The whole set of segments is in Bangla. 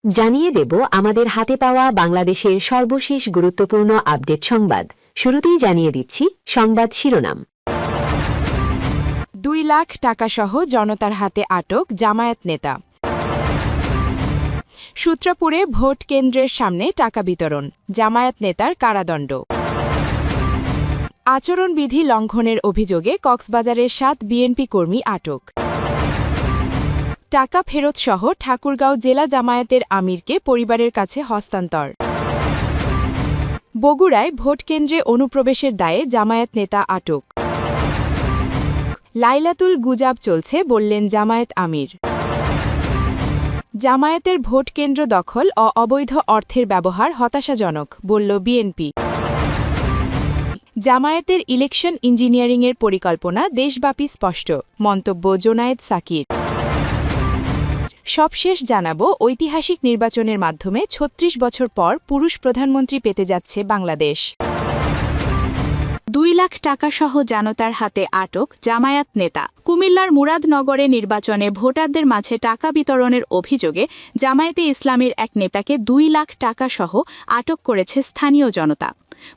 জানিয়ে দেব আমাদের হাতে পাওয়া বাংলাদেশের সর্বশেষ গুরুত্বপূর্ণ আপডেট সংবাদ। শুরুতেই জানিয়ে দিচ্ছি সংবাদ শিরোনাম। 2 লাখ টাকাসহ জনতার হাতে আটক জামায়াত নেতা। সূত্রাপুরে ভোট কেন্দ্রের সামনে টাকা বিতরণ, জামায়াত নেতার কারাদণ্ড। আচরণবিধি লঙ্ঘনের অভিযোগে কক্সবাজারের 7 বিএনপি কর্মী আটক। টাকা ফেরতসহ ঠাকুরগাঁও জেলা জামায়াতের আমিরকে পরিবারের কাছে হস্তান্তর। বগুড়ায় ভোটকেন্দ্রে অনুপ্রবেশের দায়ে জামায়াত নেতা আটক। লাইলাতুল গুজাব চলছে বললেন জামায়াত আমির। জামায়াতের ভোটকেন্দ্র দখল ও অবৈধ অর্থের ব্যবহার হতাশাজনক বলল বিএনপি। জামায়াতের ইলেকশন ইঞ্জিনিয়ারিংয়ের পরিকল্পনা দেশব্যাপী স্পষ্ট, মন্তব্য জোনায়েদ সাকির। সবশেষ জানাব, ঐতিহাসিক নির্বাচনের মাধ্যমে ৩৬ বছর পর পুরুষ প্রধানমন্ত্রী পেতে যাচ্ছে বাংলাদেশ। 2 লাখ টাকাসহ জনতার হাতে আটক জামায়াত নেতা। কুমিল্লার মুরাদনগরে নির্বাচনে ভোটারদের মাঝে টাকা বিতরণের অভিযোগে জামায়াতে ইসলামীর এক নেতাকে 2 লাখ টাকাসহ আটক করেছে স্থানীয় জনতা।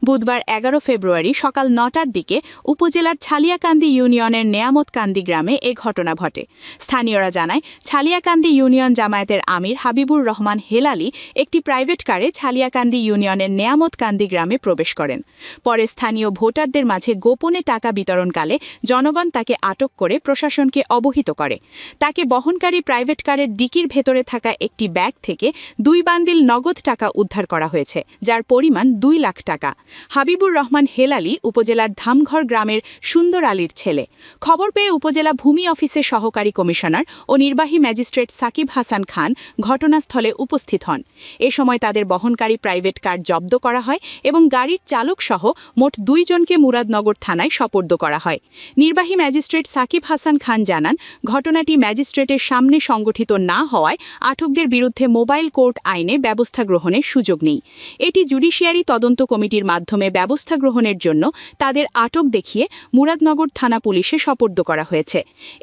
বুধবার 11 ফেব্রুয়ারি সকাল 9টার দিকে উপজেলার ছালিয়াকান্দি ইউনিয়নের নেয়ামতকান্দি গ্রামে এ ঘটনা ঘটে। স্থানীয়রা জানায়, ছালিয়াকান্দি ইউনিয়ন জামায়াতের আমির হাবিবুর রহমান হেলালি একটি প্রাইভেট কারে ছালিয়াকান্দি ইউনিয়নের নেয়ামতকান্দি গ্রামে প্রবেশ করেন। পরে স্থানীয় ভোটারদের মাঝে গোপনে টাকা বিতরণকালে জনগণ তাকে আটক করে প্রশাসনকে অবহিত করে। তাকে বহনকারী প্রাইভেট কারের ডিকির ভেতরে থাকা একটি ব্যাগ থেকে 2 বান্ডিল নগদ টাকা উদ্ধার করা হয়েছে, যার পরিমাণ 2 লাখ টাকা। হাবিবুর রহমান হেলালি উপজেলার ধামঘর গ্রামের সুন্দর আলীর ছেলে। খবর পেয়ে উপজেলা ভূমি অফিসের সহকারী কমিশনার ও নির্বাহী ম্যাজিস্ট্রেট সাকিব হাসান খান ঘটনাস্থলে উপস্থিত হন। এ সময় তাদের বহনকারী প্রাইভেট কার জব্দ করা হয় এবং গাড়ির চালক সহ মোট 2 জনকে মুরাদনগর থানায় সোপর্দ করা হয়। নির্বাহী ম্যাজিস্ট্রেট সাকিব হাসান খান জানান, ঘটনাটি ম্যাজিস্ট্রেটের সামনে সংগঠিত না হওয়ায় আটকদের বিরুদ্ধে মোবাইল কোর্ট আইনে ব্যবস্থা গ্রহণের সুযোগ নেই। এটি জুডিশিয়ারি তদন্ত কমিটির মাধ্যমে ব্যবস্থা গ্রহণের জন্য তাদের আটক দেখিয়ে মুরাদনগর থানা পুলিশে সোপর্দ করা হয়েছে।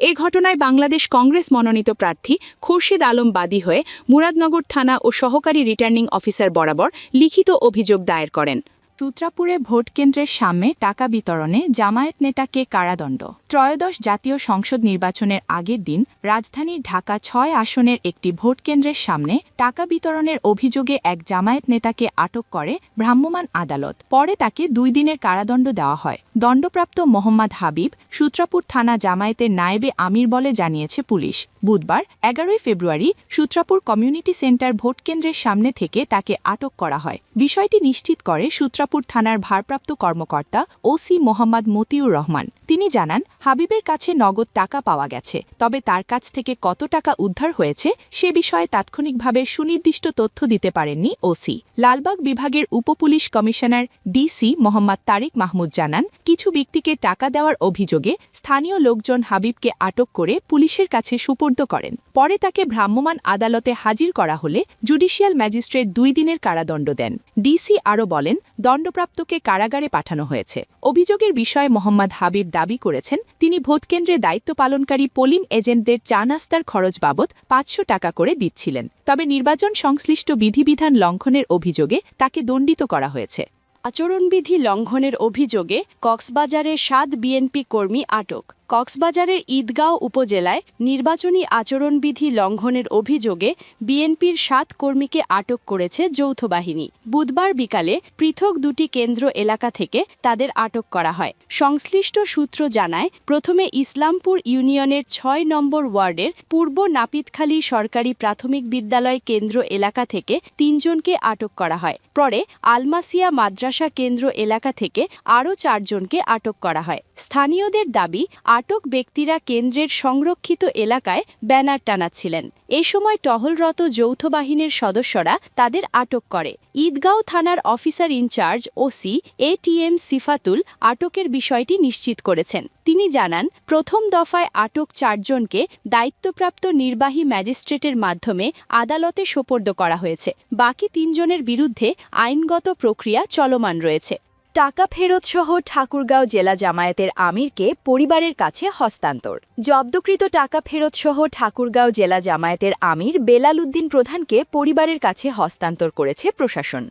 এ ঘটনায় বাংলাদেশ কংগ্রেস মনোনীত প্রার্থী খুরশিদ আলম বাদী হয়ে মুরাদনগর থানা ও সহকারী রিটার্নিং অফিসার বরাবর লিখিত অভিযোগ দায়ের করেন। সূত্রাপুরে ভোটকেন্দ্রের সামনে টাকা বিতরণে জামায়াত নেতাকে কারাদণ্ড। ত্রয়োদশ জাতীয় সংসদ নির্বাচনের আগের দিন রাজধানীর ঢাকা 6 আসনের একটি ভোটকেন্দ্রের সামনে টাকা বিতরণের অভিযোগে এক জামায়াত নেতাকে আটক করে ভ্রাম্যমাণ আদালত। পরে তাকে 2 দিনের কারাদণ্ড দেওয়া হয়। দণ্ডপ্রাপ্ত মোহাম্মদ হাবিব সূত্রাপুর থানা জামায়াতের নায়েবে আমির বলে জানিয়েছে পুলিশ। বুধবার 11 ফেব্রুয়ারি সূত্রাপুর কমিউনিটি সেন্টার ভোটকেন্দ্রের সামনে থেকে তাকে আটক করা হয়। বিষয়টি নিশ্চিত করে সূত্রাপুর থানার ভারপ্রাপ্ত কর্মকর্তা ওসি মোহাম্মদ মতিউর রহমান। তিনি জানান, হাবিবের কাছে নগদ টাকা পাওয়া গেছে, তবে তার কাছ থেকে কত টাকা উদ্ধার হয়েছে সে বিষয়ে তাৎক্ষণিকভাবে সুনির্দিষ্ট তথ্য দিতে পারেননি ওসি। লালবাগ বিভাগের উপপুলিশ কমিশনার ডিসি মোহাম্মদ তারিক মাহমুদ জানান, কিছু ব্যক্তিকে টাকা দেওয়ার অভিযোগে স্থানীয় লোকজন হাবিবকে আটক করে পুলিশের কাছে সুপর্দ করেন। পরে তাকে ভ্রাম্যমাণ আদালতে হাজির করা হলে জুডিশিয়াল ম্যাজিস্ট্রেট 2 দিনের কারাদণ্ড দেন। ডিসি আরও বলেন, দণ্ডপ্রাপ্তকে কারাগারে পাঠানো হয়েছে। অভিযোগের বিষয়ে মোহাম্মদ হাবিব দাবি করেছেন, তিনি ভোটকেন্দ্রে দায়িত্ব পালনকারী পোলিং এজেন্টদের চা নাস্তার খরচ বাবদ 500 টাকা করে দিচ্ছিলেন। তবে নির্বাচন সংশ্লিষ্ট বিধিবিধান লঙ্ঘনের অভিযোগে তাকে দণ্ডিত করা হয়েছে। আচরণবিধি লঙ্ঘনের অভিযোগে কক্সবাজারের 7 বিএনপি কর্মী আটক। কক্সবাজারের ঈদগাঁও উপজেলায় নির্বাচনী আচরণবিধি লঙ্ঘনের অভিযোগে বিএনপির 7 কর্মীকে আটক করেছে যৌথ বাহিনী। বুধবার বিকালে পৃথক 2টি কেন্দ্র এলাকা থেকে তাদের আটক করা হয়। সংশ্লিষ্ট সূত্র জানায়, প্রথমে ইসলামপুর ইউনিয়নের 6 নম্বর ওয়ার্ডের পূর্ব নাপিতখালী সরকারি প্রাথমিক বিদ্যালয় কেন্দ্র এলাকা থেকে 3 জনকে আটক করা হয়। পরে আলমাসিয়া মাদ্রাসা কেন্দ্র এলাকা থেকে আরও 4 জনকে আটক করা হয়। স্থানীয়দের দাবি, আটক ব্যক্তিরা কেন্দ্রের সংরক্ষিত এলাকায় ব্যানার টানাচ্ছিলেন। এ সময় টহলরত যৌথ বাহিনীর সদস্যরা তাদের আটক করে। ঈদগাঁও থানার officer in charge OC ATM Sifatul আটকের বিষয়টি নিশ্চিত করেছেন। তিনি জানান, প্রথম দফায় আটক 4 জনকে দায়িত্বপ্রাপ্ত নির্বাহী ম্যাজিস্ট্রেটের মাধ্যমে আদালতে সোপর্দ করা হয়েছে। বাকি 3 জনের বিরুদ্ধে আইনগত প্রক্রিয়া চলমান রয়েছে। টাকা ফেরতসহ ঠাকুরগাঁও জেলা জামায়াতের আমিরকে পরিবারের কাছে হস্তান্তর। জব্দকৃত টাকা ফেরতসহ ঠাকুরগাঁও জেলা জামায়াতের আমির বেলাল উদ্দিন প্রধানকে পরিবারের কাছে হস্তান্তর করেছে প্রশাসন।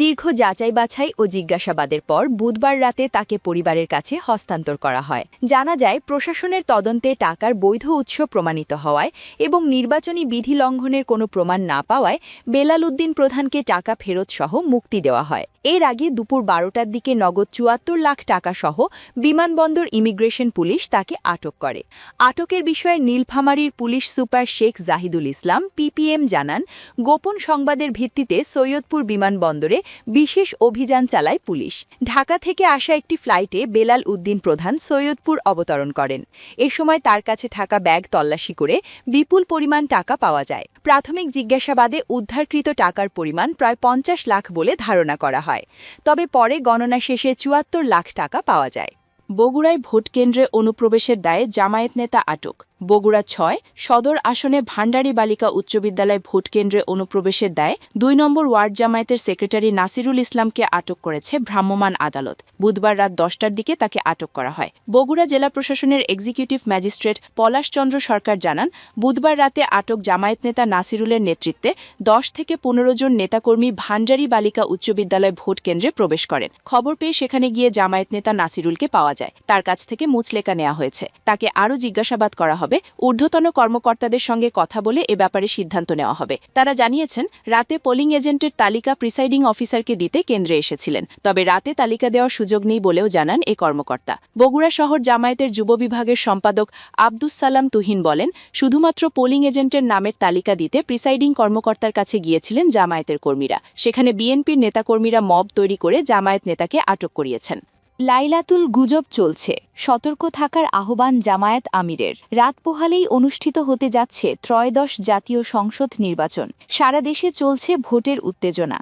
দীর্ঘ যাচাই বাছাই ও জিজ্ঞাসাবাদের পর বুধবার রাতে তাকে পরিবারের কাছে হস্তান্তর করা হয়। জানা যায়, প্রশাসনের তদন্তে টাকার বৈধ উৎস প্রমাণিত হওয়ায় এবং নির্বাচনী বিধি লঙ্ঘনের কোনো প্রমাণ না পাওয়ায় বেলাল উদ্দিন প্রধানকে টাকা ফেরতসহ মুক্তি দেওয়া হয়। এর আগে দুপুর 12টার দিকে নগদ ৭৪ লাখ টাকা সহ বিমানবন্দর ইমিগ্রেশন পুলিশ তাকে আটক করে। আটকের বিষয়ে নীলফামারীর পুলিশ সুপার শেখ জাহিদুল ইসলাম পিপিএম জানান, গোপন সংবাদের ভিত্তিতে সৈয়দপুর বিমানবন্দরে বিশেষ অভিযান চালায় পুলিশ। ঢাকা থেকে আসা একটি ফ্লাইটে বেলাল উদ্দিন প্রধান সৈয়দপুর অবতরণ করেন। এ সময় তার কাছে থাকা ব্যাগ তল্লাশি করে বিপুল পরিমাণ টাকা পাওয়া যায়। প্রাথমিক জিজ্ঞাসাবাদে উদ্ধারকৃত টাকার পরিমাণ প্রায় ৫০ লাখ বলে ধারণা করা হয়। তবে পরে গণনা শেষে ৭৪ লাখ টাকা পাওয়া যায়। বগুড়ায় ভোটকেন্দ্রে অনুপ্রবেশের দায়ে জামায়াত নেতা আটক। বগুড়া ৬ সদর আসনে ভান্ডারী বালিকা উচ্চ বিদ্যালয় ভোটকেন্দ্রে অনুপ্রবেশের দায়ে ২ নম্বর ওয়ার্ড জামায়াতের সেক্রেটারি নাসিরুল ইসলামকে আটক করেছে ভ্রাম্যমাণ আদালত। বুধবার রাত ১০টার দিকে তাকে আটক করা হয়। বগুড়া জেলা প্রশাসনের এক্সিকিউটিভ ম্যাজিস্ট্রেট পলাশ চন্দ্র সরকার জানান, বুধবার রাতে আটক জামায়াত নেতা নাসিরুলের নেতৃত্বে ১০ থেকে ১৫ জন নেতাকর্মী ভান্ডারী বালিকা উচ্চ বিদ্যালয় ভোটকেন্দ্রে প্রবেশ করেন। খবর পেয়ে সেখানে গিয়ে জামায়াত নেতা নাসিরুলকে পাওয়া যায়। তার কাছ থেকে মুচলেকা নেওয়া হয়েছে। তাকে আরও জিজ্ঞাসাবাদ করা হবে। ঊর্ধ্বতন কর্মকর্তাদের সঙ্গে কথা বলে এ ব্যাপারে সিদ্ধান্ত নেওয়া হবে। তারা জানিয়েছেন, রাতে পোলিং এজেন্টের তালিকা প্রিসাইডিং অফিসারকে দিতে কেন্দ্রে এসেছিলেন। তবে রাতে তালিকা দেওয়ার সুযোগ নেই বলেও জানান এ কর্মকর্তা। বগুড়া শহর জামায়াতের যুব বিভাগের সম্পাদক আব্দুস সালাম তুহিন বলেন, শুধুমাত্র পোলিং এজেন্টের নামের তালিকা দিতে প্রিসাইডিং কর্মকর্তার কাছে গিয়েছিলেন জামায়াতের কর্মীরা। সেখানে বিএনপির নেতাকর্মীরা মব তৈরি করে জামায়াত নেতাকে আটক করিয়েছেন। লাইলাতুল গুজব চলছে, সতর্ক থাকার আহ্বান জামায়াত আমিরের। রাত পোহালেই অনুষ্ঠিত হতে যাচ্ছে ত্রয়োদশ জাতীয় সংসদ নির্বাচন। সারা দেশে চলছে ভোটের উত্তেজনা।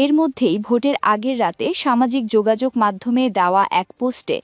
এর মধ্যেই ভোটের আগের রাতে সামাজিক যোগাযোগ মাধ্যমে দেওয়া এক পোস্টে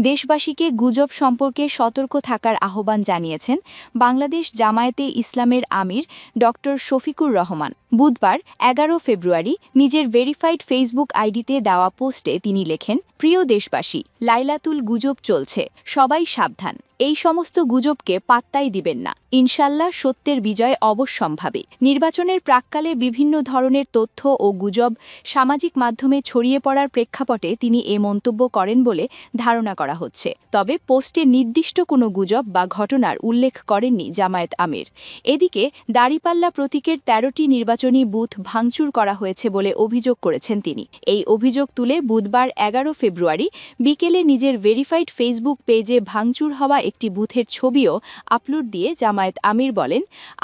দেশবাসীকে গুজব সম্পর্কে সতর্ক থাকার আহ্বান জানিয়েছেন বাংলাদেশ জামায়াতে ইসলামের আমির ড শফিকুর রহমান। বুধবার ১১ ফেব্রুয়ারি নিজের ভেরিফাইড ফেসবুক আইডিতে দেওয়া পোস্টে তিনি লেখেন, প্রিয় দেশবাসী, লাইলাতুল গুজব চলছে, সবাই সাবধান। এই সমস্ত গুজবকে পাত্তাই দিবেন না। ইনশাল্লাহ সত্যের বিজয় অবশ্যম্ভাবী। নির্বাচনের প্রাক্কালে বিভিন্ন ধরনের তথ্য ও গুজব সামাজিক মাধ্যমে ছড়িয়ে পড়ার প্রেক্ষাপটে তিনি এ মন্তব্য করেন বলে ধারণা করা হচ্ছে। তবে পোস্টে নির্দিষ্ট কোনো গুজব বা ঘটনার উল্লেখ করেননি জামায়াত আমির। এদিকে দাঁড়িপাল্লা প্রতীকের ১৩টি নির্বাচনী বুথ ভাঙচুর করা হয়েছে বলে অভিযোগ করেছেন তিনি। এই অভিযোগ তুলে বুধবার ১১ ফেব্রুয়ারি বিকেলে নিজের ভেরিফাইড ফেসবুক পেজে ভাঙচুর হওয়া একটি বুথের ছবিও আপলোড দিয়ে জামায়াত আমির বলেন,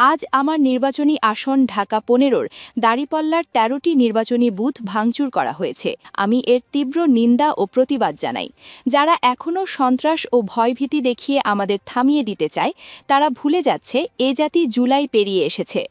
আজ আমার নির্বাচনী আসন ঢাকা ১৫-র দাঁড়িপাল্লার ১৩টি নির্বাচনী বুথ ভাঙচুর করা হয়েছে। আমি এর তীব্র নিন্দা ও প্রতিবাদ জানাই। যারা এখনও সন্ত্রাস ও ভয়ভীতি দেখিয়ে আমাদের থামিয়ে দিতে চায়, তারা ভুলে যাচ্ছে এ জাতি জুলাই পেরিয়ে এসেছে।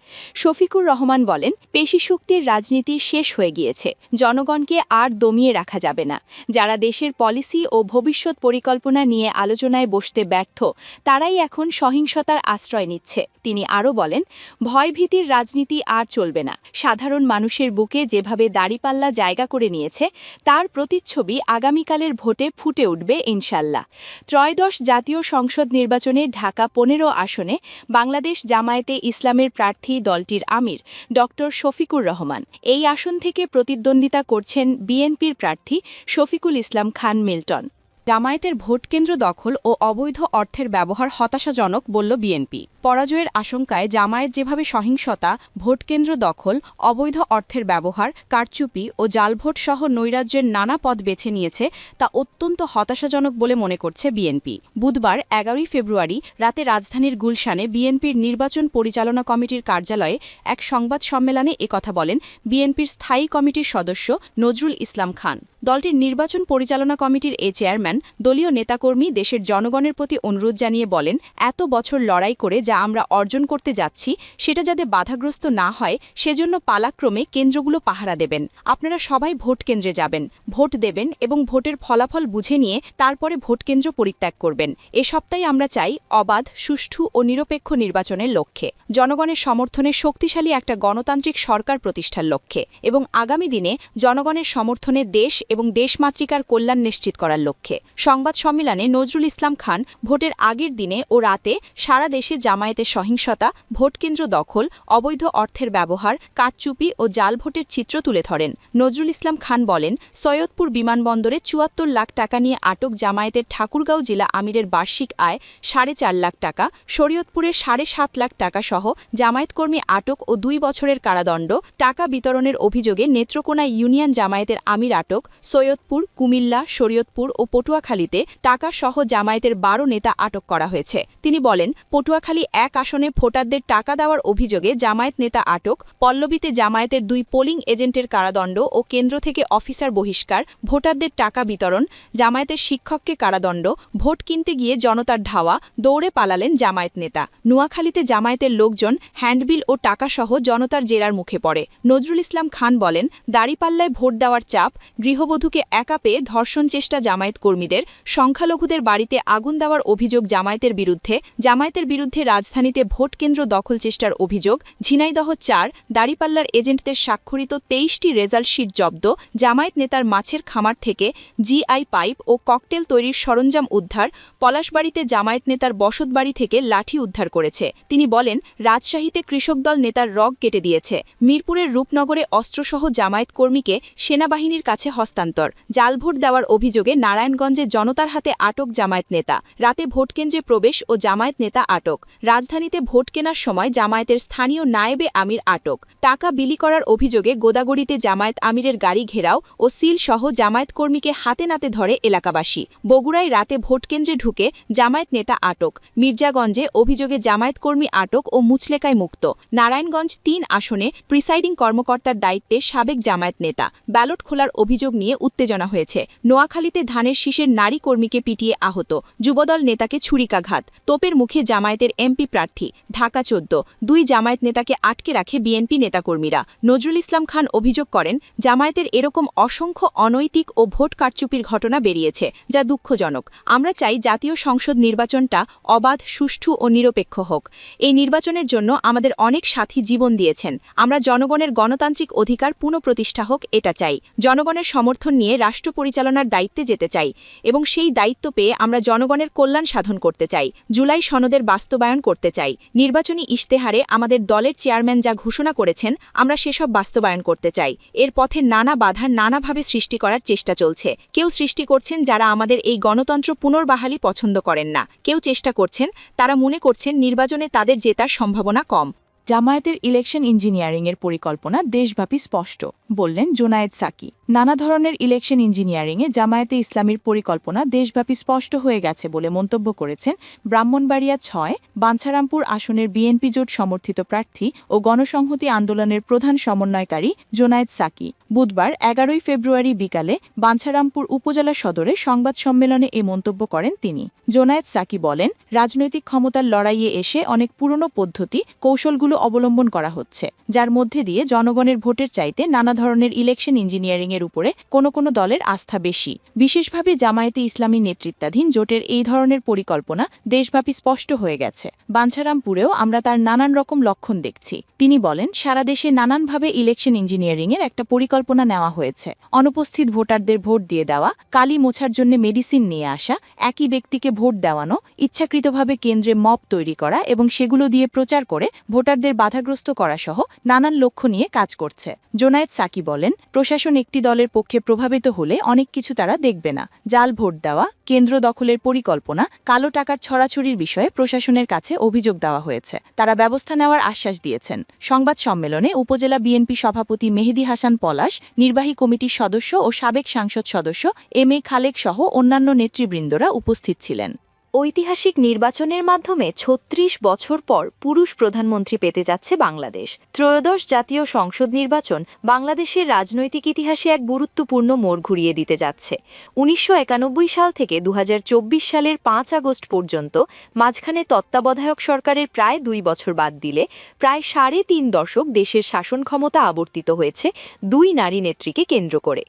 শফিকুর রহমান বলেন, পেশিশক্তির রাজনীতি শেষ হয়ে গিয়েছে। জনগণকে আর দমিয়ে রাখা যাবে না। যারা দেশের পলিসি ও ভবিষ্যৎ পরিকল্পনা নিয়ে আলোচনায় বসতে ব্যর্থ, তারাই এখন সহিংসতার আশ্রয় নিচ্ছে। তিনি আরও বলেন, ভয়ভীতির রাজনীতি আর চলবে না। সাধারণ মানুষের বুকে যেভাবে দাঁড়িপাল্লা জায়গা করে নিয়েছে, তার প্রতিচ্ছবি আগামীকালের ভোটে ফুটে উঠবে ইনশাল্লাহ। ত্রয়োদশ জাতীয় সংসদ নির্বাচনে ঢাকা ১৫ আসনে বাংলাদেশ জামায়াতে ইসলামের প্রার্থী দলটির আমির ড শফিকুর রহমান। এই আসন থেকে প্রতিদ্বন্দ্বিতা করছেন বিএনপির প্রার্থী শফিকুল ইসলাম খান মিল্টন। জামায়াতের ভোটকেন্দ্র দখল ও অবৈধ অর্থের ব্যবহার হতাশাজনক বলল বিএনপি। পরাজয়ের আশঙ্কায় জামায়াত যেভাবে সহিংসতা, ভোটকেন্দ্র দখল, অবৈধ অর্থের ব্যবহার, কারচুপি ও জালভোট সহ নৈরাজ্যের নানা পথ বেছে নিয়েছে, তা অত্যন্ত হতাশাজনক বলে মনে করছে বিএনপি। বুধবার ১১ ফেব্রুয়ারি রাতে রাজধানীর গুলশানে বিএনপির নির্বাচন পরিচালনা কমিটির কার্যালয়ে এক সংবাদ সম্মেলনে একথা বলেন বিএনপির স্থায়ী কমিটির সদস্য নজরুল ইসলাম খান। দলটির নির্বাচন পরিচালনা কমিটির চেয়ারম্যান দলীয় নেতাকর্মী দেশের জনগণের প্রতি অনুরোধ জানিয়ে বলেন, এত বছর লড়াই করে যা আমরা অর্জন করতে যাচ্ছি সেটা যাতে বাধাগ্রস্ত না হয় সেজন্য পালাক্রমে কেন্দ্রগুলো পাহারা দেবেন। আপনারা সবাই ভোট কেন্দ্রে যাবেন, ভোট দেবেন এবং ভোটের ফলাফল বুঝে নিয়ে তারপরে ভোটকেন্দ্র পরিত্যাগ করবেন। এ সপ্তাহে আমরা চাই অবাধ, সুষ্ঠু ও নিরপেক্ষ নির্বাচনের লক্ষ্যে, জনগণের সমর্থনে শক্তিশালী একটা গণতান্ত্রিক সরকার প্রতিষ্ঠার লক্ষ্যে এবং আগামী দিনে জনগণের সমর্থনে দেশ এবং দেশমাতৃকার কল্যাণ নিশ্চিত করার লক্ষ্যে। সংবাদ সম্মেলনে নজরুল ইসলাম খান ভোটের আগের দিনে ও রাতে সারা দেশে জামায়াতের সহিংসতা, ভোটকেন্দ্র দখল, অবৈধ অর্থের ব্যবহার, কারচুপি ও জাল ভোটের চিত্র তুলে ধরেন। নজরুল ইসলাম খান বলেন, সৈয়দপুর বিমানবন্দরে ৭৪ লাখ টাকা নিয়ে আটক জামায়াতের ঠাকুরগাঁও জেলা আমিরের বার্ষিক আয় ৪.৫ লাখ টাকা, শরীয়তপুরের ৭.৫ লাখ টাকা সহ জামায়াতকর্মী আটক ও ২ বছরের কারাদণ্ড, টাকা বিতরণের অভিযোগে নেত্রকোনা ইউনিয়ন জামায়াতের আমির আটক, সৈয়দপুর, কুমিল্লা, শরীয়তপুর ও পটুয়াখালীতে টাকা সহ জামায়াতের ১২ নেতা আটক করা হয়েছে। তিনি বলেন, পটুয়াখালী ১ আসনে ভোটারদের টাকা দেওয়ার অভিযোগে জামায়াত নেতা আটক, পল্লবীতে জামায়াতের ২ পোলিং এজেন্টের কারাদণ্ড ও কেন্দ্র থেকে অফিসার বহিষ্কার, ভোটারদের টাকা বিতরণ, জামায়াতের শিক্ষককে কারাদণ্ড, ভোট কিনতে গিয়ে জনতার ধাওয়া, দৌড়ে পালালেন জামায়াত নেতা। নোয়াখালীতে জামায়াতের লোকজন হ্যান্ডবিল ও টাকাসহ জনতার জেরার মুখে পড়ে। নজরুল ইসলাম খান বলেন, দাড়িপাল্লায় ভোট দেওয়ার চাপ, গৃহবধূকে একা পেয়ে ধর্ষণ চেষ্টা জামায়াত কর্মীদের, সংখ্যালঘুদের বাড়িতে আগুন দেওয়ার অভিযোগ জামায়াতের বিরুদ্ধে রাজধানীতে ভোট কেন্দ্র দখল চেষ্টার অভিযোগ, ঝিনাইদহ ৪, দাড়িপাল্লার এজেন্টদের স্বাক্ষরিত ২৩টি রেজাল্ট শিট জব্দ, জামায়াত নেতার মাছের খামার থেকে জিআই পাইপ ও ককটেল তৈরির সরঞ্জাম উদ্ধার, পলাশবাড়িতে জামায়াত নেতার বসতবাড়ি থেকে লাঠি উদ্ধার করেছে। তিনি বলেন, রাজশাহীতে কৃষক দল নেতার রগ কেটে দিয়েছে। মিরপুরের রূপনগরে অস্ত্রসহ জামায়াত কর্মীকে সেনাবাহিনীর কাছে হস্তান্তর, জাল ভোট দেওয়ার অভিযোগে নারায়ণগঞ্জে জনতার হাতে আটক জামায়াত নেতা, রাতে ভোটকেন্দ্রে প্রবেশ ও জামায়াত নেতা আটক, রাজধানীতে ভোট কেনার সময় জামায়াতের স্থানীয় নায়েবে আমির আটক, টাকা বিলি করার অভিযোগে গোদাগড়িতে জামায়াত আমিরের গাড়ি ঘেরাও ও সিল সহ জামায়াত কর্মীকে হাতে নাতে ধরে এলাকাবাসী, বগুড়ায় রাতে ভোটকেন্দ্রে ঢুকে জামায়াত নেতা আটক, মির্জাগঞ্জে অভিযোগে জামায়াত কর্মী আটক ও মুচলেকায় মুক্ত, নারায়ণগঞ্জ ৩ আসনে প্রিসাইডিং কর্মকর্তার দায়িত্বে সাবেক জামায়াত নেতা, ব্যালট খোলার অভিযোগ নিয়ে উত্তেজনা হয়েছে। নোয়াখালীতে ধানের শীষের নারী কর্মীকে পিটিয়ে আহত, যুবদল নেতাকে ছুরিকাঘাত, তোপের মুখে জামায়াতের এমপি প্রার্থী, ঢাকা ১৪, ২ জামায়াত নেতাকে আটকে রাখে বিএনপি নেতাকর্মীরা। নজরুল ইসলাম খান অভিযোগ করেন, জামায়াতের এরকম অসংখ্য অনৈতিক ও ভোট কারচুপির ঘটনা বেরিয়েছে, যা দুঃখজনক। আমরা চাই জাতীয় সংসদ নির্বাচনটা অবাধ, সুষ্ঠু ও নিরপেক্ষ হোক। এই নির্বাচনের জন্য আমাদের অনেক সাথী জীবন দিয়েছেন। আমরা জনগণের গণতান্ত্রিক অধিকার পুনঃপ্রতিষ্ঠা হোক এটা চাই। জনগণের সমর্থন নিয়ে রাষ্ট্র পরিচালনার দায়িত্বে যেতে চাই এবং সেই দায়িত্ব পেয়ে আমরা জনগণের কল্যাণ সাধন করতে চাই। জুলাই সনদের বাস্তবায়ন করতে চাই। নির্বাচনী ইশতেহারে আমাদের দলের চেয়ারম্যান যা ঘোষণা করেছেন, আমরা সেসব বাস্তবায়ন করতে চাই। এর পথে নানা বাধা নানাভাবে সৃষ্টি করার চেষ্টা চলছে। কেউ সৃষ্টি করছেন যারা আমাদের এই গণতন্ত্র পুনর্বাহালি পছন্দ করেন না। কেউ চেষ্টা করছেন, তারা মনে করছেন নির্বাচনে তাদের জেতার সম্ভাবনা কম। জামায়াতের ইলেকশন ইঞ্জিনিয়ারিংয়ের পরিকল্পনা দেশব্যাপী স্পষ্ট, বললেন জোনায়েদ সাকি। নানা ধরনের ইলেকশন ইঞ্জিনিয়ারিংয়ে জামায়াতে ইসলামীর পরিকল্পনা দেশব্যাপী স্পষ্ট হয়ে গেছে বলে মন্তব্য করেছেন ব্রাহ্মণবাড়িয়া ৬, বাঞ্ছারামপুর আসনের বিএনপি জোট সমর্থিত প্রার্থী ও গণসংহতি আন্দোলনের প্রধান সমন্বয়কারী জোনায়েদ সাকি। বুধবার ১১ ফেব্রুয়ারি বিকালে বাঞ্ছারামপুর উপজেলা সদরে সংবাদ সম্মেলনে এ মন্তব্য করেন তিনি। জোনায়েদ সাকি বলেন, রাজনৈতিক ক্ষমতার লড়াইয়ে এসে অনেক পুরনো পদ্ধতি, কৌশলগুলো অবলম্বন করা হচ্ছে, যার মধ্যে দিয়ে জনগণের ভোটের চাইতে নানা ধরনের ইলেকশন ইঞ্জিনিয়ারিংয়ের উপরে কোনো দলের আস্থা বেশি। বিশেষভাবে জামায়াতে ইসলামী নেতৃত্বাধীন জোটের এই ধরনের পরিকল্পনা দেশব্যাপী স্পষ্ট হয়ে গেছে। বাঞ্ছারামপুরেও আমরা তার নানান রকম লক্ষণ দেখছি। তিনি বলেন, সারা দেশে নানানভাবে ইলেকশন ইঞ্জিনিয়ারিংয়ের একটা পরিকল্পনা নেওয়া হয়েছে। অনুপস্থিত ভোটারদের ভোট দিয়ে দেওয়া, কালি মোছার জন্য মেডিসিন নিয়ে আসা, একই ব্যক্তিকে ভোট দেওয়ানো, ইচ্ছাকৃতভাবে কেন্দ্রে মব তৈরি করা এবং সেগুলো দিয়ে প্রচার করে ভোটারদের বাধাগ্রস্ত করা সহ নানান লক্ষ্য নিয়ে কাজ করছে। জোনায়েদ সাকি বলেন, প্রশাসন একটি দলের পক্ষে প্রভাবিত হলে অনেক কিছু তারা দেখবে না। জাল ভোট দেওয়া, কেন্দ্র দখলের পরিকল্পনা, কালো টাকার ছড়াছড়ির বিষয়ে প্রশাসনের কাছে অভিযোগ দেওয়া হয়েছে। তারা ব্যবস্থা নেওয়ার আশ্বাস দিয়েছেন। সংবাদ সম্মেলনে উপজেলা বিএনপি সভাপতি মেহেদী হাসান পলাশ, নির্বাহী কমিটির সদস্য ও সাবেক সংসদ সদস্য এম.এ. খালেক সহ অন্যান্য নেতৃবৃন্দরা উপস্থিত ছিলেন। ঐতিহাসিক নির্বাচনের মাধ্যমে ৩৬ বছর পর পুরুষ প্রধানমন্ত্রী পেতে যাচ্ছে বাংলাদেশ। ত্রয়োদশ জাতীয় সংসদ নির্বাচন বাংলাদেশের রাজনৈতিক ইতিহাসে এক গুরুত্বপূর্ণ মোড় ঘুরিয়ে দিতে যাচ্ছে। ১৯৯১ সাল থেকে ২০২৪ সালের ৫ আগস্ট পর্যন্ত মাঝখানে তত্ত্বাবধায়ক সরকারের প্রায় ২ বছর বাদ দিলে প্রায় ৩.৫ দশক দেশের শাসন ক্ষমতা আবর্তিত হয়েছে ২ নারী নেত্রীকে কেন্দ্র করে।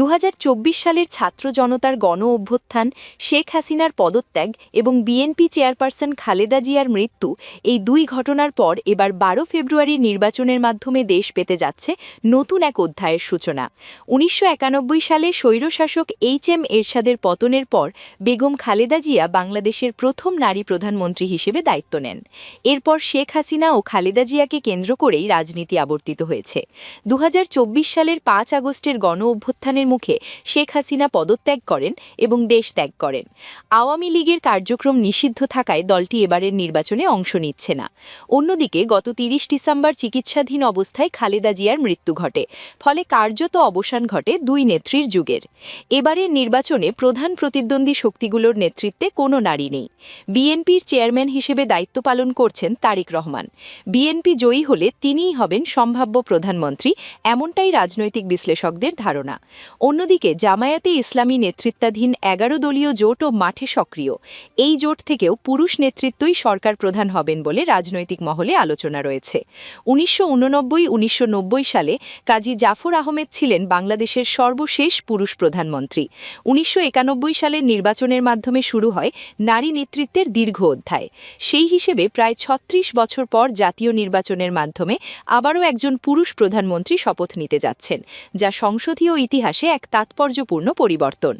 ২০২৪ সালের ছাত্র জনতার গণ অভ্যুত্থান, শেখ হাসিনার পদত্যাগ এবং বিএনপি চেয়ারপারসন খালেদা জিয়ার মৃত্যু, এই দুই ঘটনার পর এবার ১২ ফেব্রুয়ারির নির্বাচনের মাধ্যমে দেশ পেতে যাচ্ছে নতুন এক অধ্যায়ের সূচনা। ১৯৯১ সালে স্বৈরশাসক এইচ.এম. এরশাদের পতনের পর বেগম খালেদা জিয়া বাংলাদেশের প্রথম নারী প্রধানমন্ত্রী হিসেবে দায়িত্ব নেন। এরপর শেখ হাসিনা ও খালেদা জিয়াকে কেন্দ্র করেই রাজনীতি আবর্তিত হয়েছে। ২০২৪ সালের ৫ আগস্টের গণ অভ্যুত্থানের মুখে শেখ হাসিনা পদত্যাগ করেন এবং দেশ ত্যাগ করেন। আওয়ামী লীগের কার্যক্রম নিষিদ্ধ থাকায় দলটি এবারের নির্বাচনে অংশ নিচ্ছে না। অন্যদিকে গত ৩০ ডিসেম্বর চিকিৎসাধীন অবস্থায় খালেদা জিয়ার মৃত্যু ঘটে, ফলে কার্যত অবসান ঘটে দুই নেত্রীর যুগের। এবারের নির্বাচনে প্রধান প্রতিদ্বন্দ্বী শক্তিগুলোর নেতৃত্বে কোনো নারী নেই। বিএনপির চেয়ারম্যান হিসেবে দায়িত্ব পালন করছেন তারেক রহমান। বিএনপি জয়ী হলে তিনিই হবেন সম্ভাব্য প্রধানমন্ত্রী, এমনটাই রাজনৈতিক বিশ্লেষকদের ধারণা। অন্যদিকে জামায়াতে ইসলামী নেতৃত্বাধীন ১১ দলীয় জোটও মাঠে সক্রিয়। এই জোট থেকেও পুরুষ নেতৃত্বই সরকার প্রধান হবেন বলে রাজনৈতিক মহলে আলোচনা রয়েছে। ১৯৮৯-১৯৯০ সালে কাজী জাফর আহমেদ ছিলেন বাংলাদেশের সর্বশেষ পুরুষ প্রধানমন্ত্রী। ১৯৯১ সালের নির্বাচনের মাধ্যমে শুরু হয় নারী নেতৃত্বের দীর্ঘ অধ্যায়। সেই হিসেবে প্রায় ৩৬ বছর পর জাতীয় নির্বাচনের মাধ্যমে আবারও একজন পুরুষ প্রধানমন্ত্রী শপথ নিতে যাচ্ছেন, যা সংসদীয় ইতিহাসে এক তাৎপর্যপূর্ণ পরিবর্তন।